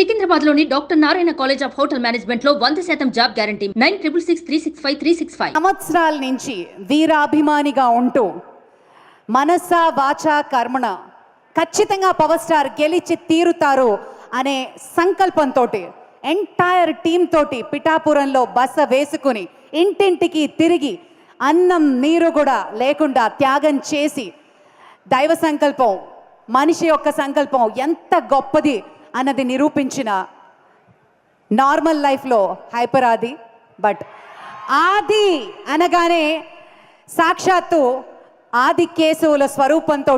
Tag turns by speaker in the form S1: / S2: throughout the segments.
S1: సికింద్రాబాద్ లోని doctor Narayana college of hotel management లో 100% job guarantee 966365
S2: సంవత్సరాల నుంచి వీరాభిమానిగా ఉంటూ మనస వాచ కర్మణ ఖచ్చితంగా పవర్ స్టార్ గెలిచి తీరుతారు అనే సంకల్పంతో ఎంటైర్ టీమ్ తోటి పిఠాపురంలో బస వేసుకుని ఇంటింటికి తిరిగి అన్నం నీరు కూడా లేకుండా త్యాగం చేసి దైవ సంకల్పం మనిషి యొక్క సంకల్పం ఎంత గొప్పది అన్నది నిరూపించిన నార్మల్ లైఫ్లో హైపర్ ఆది. బట్ ఆది అనగానే సాక్షాత్తు ఆది కేశవుల స్వరూపంతో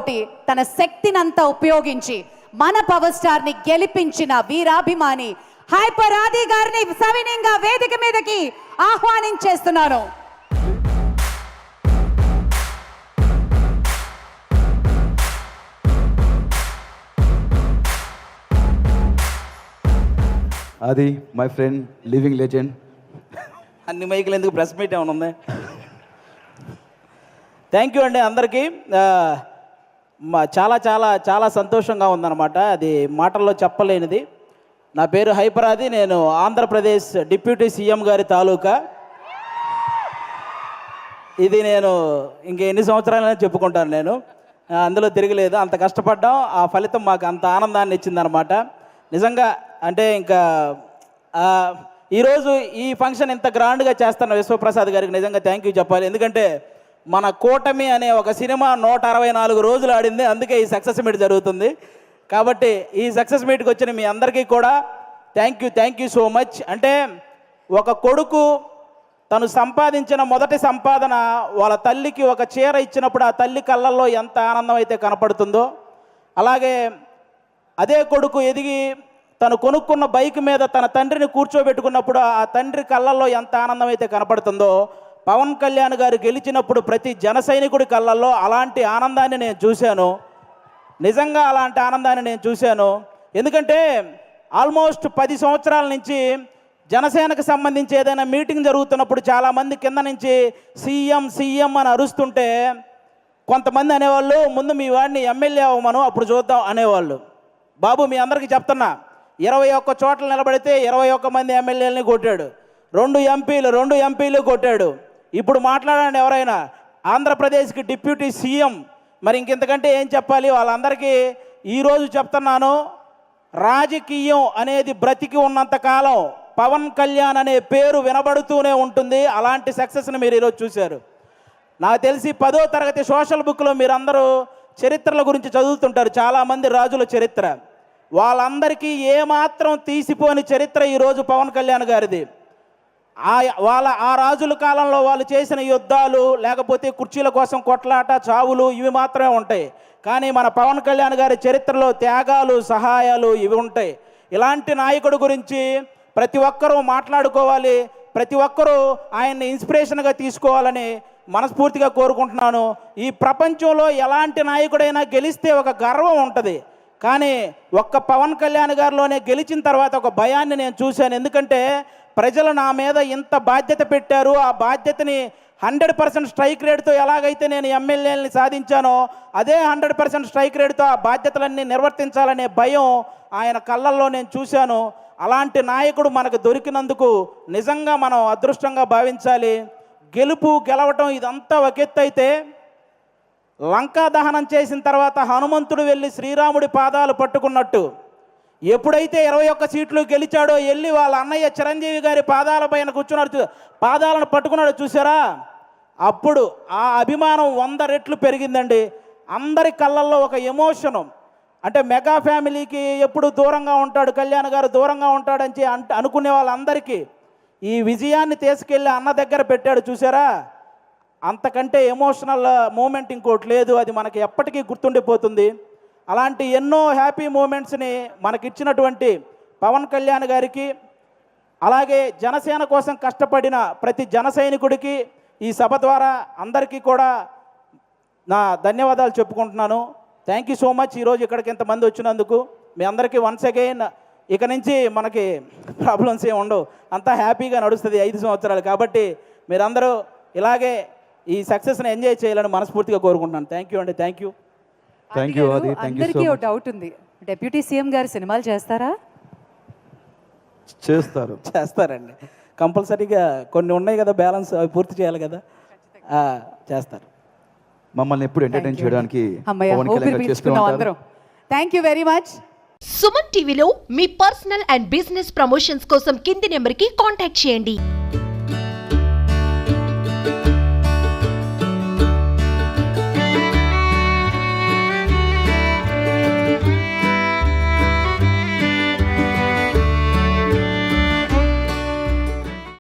S2: తన శక్తినంతా ఉపయోగించి మన పవర్ స్టార్ని గెలిపించిన వీరాభిమాని హైపర్ ఆది గారిని సవినయంగా వేదిక మీదకి ఆహ్వానించేస్తున్నాను.
S3: అది మై ఫ్రెండ్ లివింగ్ లెజెండ్.
S4: అన్ని మైకులు ఎందుకు ప్రెస్ మీట్ ఏమైనా ఉంది? థ్యాంక్ యూ అండి అందరికీ. చాలా చాలా చాలా సంతోషంగా ఉందన్నమాట, అది మాటల్లో చెప్పలేనిది. నా పేరు హైపర్ ఆది, నేను ఆంధ్రప్రదేశ్ డిప్యూటీ సీఎం గారి తాలూకా. ఇది నేను ఎన్ని సంవత్సరాలైనా చెప్పుకుంటాను, నేను అందులో తిరగలేదు. అంత కష్టపడ్డాం, ఆ ఫలితం మాకు అంత ఆనందాన్ని ఇచ్చిందనమాట. నిజంగా అంటే ఇంకా ఈరోజు ఈ ఫంక్షన్ ఇంత గ్రాండ్గా చేస్తున్న విశ్వప్రసాద్ గారికి నిజంగా థ్యాంక్ యూ చెప్పాలి. ఎందుకంటే మన కూటమి అనే ఒక సినిమా 164 రోజులు ఆడింది, అందుకే ఈ సక్సెస్ మీట్ జరుగుతుంది. కాబట్టి ఈ సక్సెస్ మీట్కి వచ్చిన మీ అందరికీ కూడా థ్యాంక్ యూ సో మచ్. అంటే ఒక కొడుకు తను సంపాదించిన మొదటి సంపాదన వాళ్ళ తల్లికి ఒక చీర ఇచ్చినప్పుడు ఆ తల్లి కళ్ళల్లో ఎంత ఆనందం అయితే కనపడుతుందో, అలాగే అదే కొడుకు ఎదిగి తను కొనుక్కున్న బైక్ మీద తన తండ్రిని కూర్చోబెట్టుకున్నప్పుడు ఆ తండ్రి కళ్ళల్లో ఎంత ఆనందం అయితే కనపడుతుందో, పవన్ కళ్యాణ్ గారు గెలిచినప్పుడు ప్రతి జన సైనికుడి కళ్ళల్లో అలాంటి ఆనందాన్ని నేను చూశాను. నిజంగా అలాంటి ఆనందాన్ని నేను చూశాను. ఎందుకంటే ఆల్మోస్ట్ 10 సంవత్సరాల నుంచి జనసేనకు సంబంధించి ఏదైనా మీటింగ్ జరుగుతున్నప్పుడు చాలామంది కింద నుంచి సీఎం అని అరుస్తుంటే కొంతమంది అనేవాళ్ళు, ముందు మీ వాడిని ఎమ్మెల్యే అవ్వమను అప్పుడు చూద్దాం అనేవాళ్ళు. బాబు మీ అందరికీ చెప్తున్నా, 21 చోట్ల నిలబడితే 21 మంది ఎమ్మెల్యేలని కొట్టాడు, 2 ఎంపీలు కొట్టాడు. ఇప్పుడు మాట్లాడండి ఎవరైనా, ఆంధ్రప్రదేశ్కి డిప్యూటీ సీఎం, మరి ఇంకెంతకంటే ఏం చెప్పాలి? వాళ్ళందరికీ ఈరోజు చెప్తున్నాను, రాజకీయం అనేది బ్రతికి ఉన్నంతకాలం పవన్ కళ్యాణ్ అనే పేరు వినబడుతూనే ఉంటుంది. అలాంటి సక్సెస్ని మీరు ఈరోజు చూశారు. నాకు తెలిసి 10వ తరగతి సోషల్ బుక్లో మీరందరూ చరిత్రల గురించి చదువుతుంటారు, చాలామంది రాజుల చరిత్ర. వాళ్ళందరికీ ఏమాత్రం తీసిపోని చరిత్ర ఈరోజు పవన్ కళ్యాణ్ గారిది. ఆ రాజుల కాలంలో వాళ్ళు చేసిన యుద్ధాలు, లేకపోతే కుర్చీల కోసం కొట్లాట, చావులు ఇవి మాత్రమే ఉంటాయి. కానీ మన పవన్ కళ్యాణ్ గారి చరిత్రలో త్యాగాలు, సహాయాలు ఇవి ఉంటాయి. ఇలాంటి నాయకుడి గురించి ప్రతి ఒక్కరూ మాట్లాడుకోవాలి, ప్రతి ఒక్కరూ ఆయన్ని ఇన్స్పిరేషన్గా తీసుకోవాలని మనస్ఫూర్తిగా కోరుకుంటున్నాను. ఈ ప్రపంచంలో ఎలాంటి నాయకుడైనా గెలిస్తే ఒక గర్వం ఉంటుంది, కానీ ఒక్క పవన్ కళ్యాణ్ గారిలోనే గెలిచిన తర్వాత ఒక భయాన్ని నేను చూశాను. ఎందుకంటే ప్రజలు నా మీద ఇంత బాధ్యత పెట్టారు, ఆ బాధ్యతని 100% స్ట్రైక్ రేట్తో ఎలాగైతే నేను ఎమ్మెల్యేలని సాధించానో అదే 100% స్ట్రైక్ రేట్తో ఆ బాధ్యతలన్నీ నిర్వర్తించాలనే భయం ఆయన కళ్ళల్లో నేను చూశాను. అలాంటి నాయకుడు మనకు దొరికినందుకు నిజంగా మనం అదృష్టంగా భావించాలి. గెలవటం ఇదంతా ఒక ఎత్తు అయితే, లంకా దహనం చేసిన తర్వాత హనుమంతుడు వెళ్ళి శ్రీరాముడి పాదాలు పట్టుకున్నట్టు ఎప్పుడైతే 21 సీట్లు గెలిచాడో వెళ్ళి వాళ్ళ అన్నయ్య చిరంజీవి గారి పాదాల పైన కూర్చున్నాడు, పాదాలను పట్టుకున్నాడు చూసారా, అప్పుడు ఆ అభిమానం 100 రెట్లు పెరిగిందండి. అందరి కళ్ళల్లో ఒక ఎమోషను. అంటే మెగా ఫ్యామిలీకి ఎప్పుడు దూరంగా ఉంటాడు కళ్యాణ్ గారు, దూరంగా ఉంటాడని అనుకునే వాళ్ళందరికీ ఈ విజయాన్ని తీసుకెళ్ళి అన్న దగ్గర పెట్టాడు చూసారా, అంతకంటే ఎమోషనల్ మూమెంట్ ఇంకోటి లేదు. అది మనకి ఎప్పటికీ గుర్తుండిపోతుంది. అలాంటి ఎన్నో హ్యాపీ మూమెంట్స్ని మనకిచ్చినటువంటి పవన్ కళ్యాణ్ గారికి, అలాగే జనసేన కోసం కష్టపడిన ప్రతి జన సైనికుడికి ఈ సభ ద్వారా అందరికీ కూడా నా ధన్యవాదాలు చెప్పుకుంటున్నాను. Thank you so much. ఈరోజు ఇక్కడికి ఇంతమంది వచ్చినందుకు మీ అందరికీ వన్స్ అగైన్. ఇక నుంచి మనకి ప్రాబ్లమ్స్ ఏమి ఉండవు, అంతా హ్యాపీగా నడుస్తుంది 5 సంవత్సరాలు. కాబట్టి మీరందరూ ఇలాగే ఈ సక్సెస్ని ఎంజాయ్ చేయాలని మనస్ఫూర్తిగా కోరుకుంటున్నాను. థ్యాంక్ యూ అండి, థ్యాంక్ యూ.
S2: అందరికీ ఒక డౌట్ ఉంది, డిప్యూటీ సీఎం గారు సినిమాలు చేస్తారా?
S3: చేస్తారు.
S4: చేస్తారండి. కంపల్సరీగా కొన్ని ఉన్నాయి కదా బ్యాలెన్స్, అవి పూర్తి చేయాలి కదా. చేస్తారు.
S3: మమ్మల్ని ఎప్పుడు ఎంటర్టైన్ చేయడానికి
S2: అమ్మయ్య,
S3: పవన్
S2: ఊపిరి
S3: కళ్యాణ్ గారు చేస్తూ
S2: పీల్చుకున్నాం
S3: ఉంటారు.
S2: అందరం. Thank you very much.
S5: Suman టీవీలో మీ పర్సనల్ అండ్ బిజినెస్ ప్రమోషన్స్ కోసం కింది నెంబర్కి కాంటాక్ట్ చేయండి.